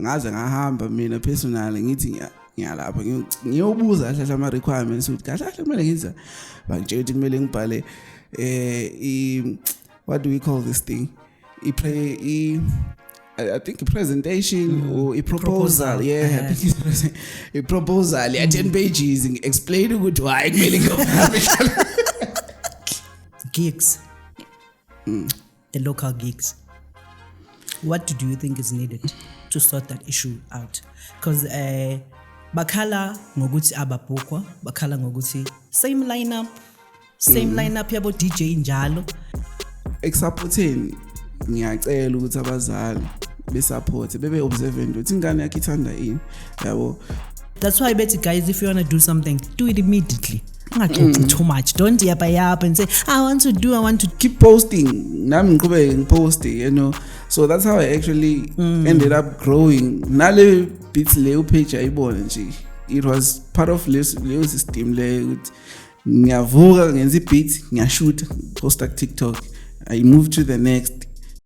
ngaze ngahamba mina personally ngithi ngiyalapha ngiyobuza kahle ama requirements ukuthi kahle kumele ngiza bangitshela ukuthi kumele ngibhale what do we call this thing? I think a presentation or a proposal. Yeah. I think it's a proposal. 10 pages explain why kumele ngibhale gigs. The local gigs. What do you think is needed to sort that issue out? Because bakhala ngokuthi ababhukwa, bakhala ngokuthi same lineup yabo DJ njalo. Exupporting ngiyacela ukuthi abazali besupport bebe observant ukuthi ingane yakhe ithanda ini yabo. That's why I bet guys, if you want to do something, do it immediately. Too much. Don't yap and say I want to keep posting. Nami ngiqhubeke ngipost, you know. So that's how I actually ended up growing. Nale beats leo page ayibona nje. It was part of leo system le ukuthi ngiyavuka ngenza beat, ngiyashoot, post TikTok. I moved to the next.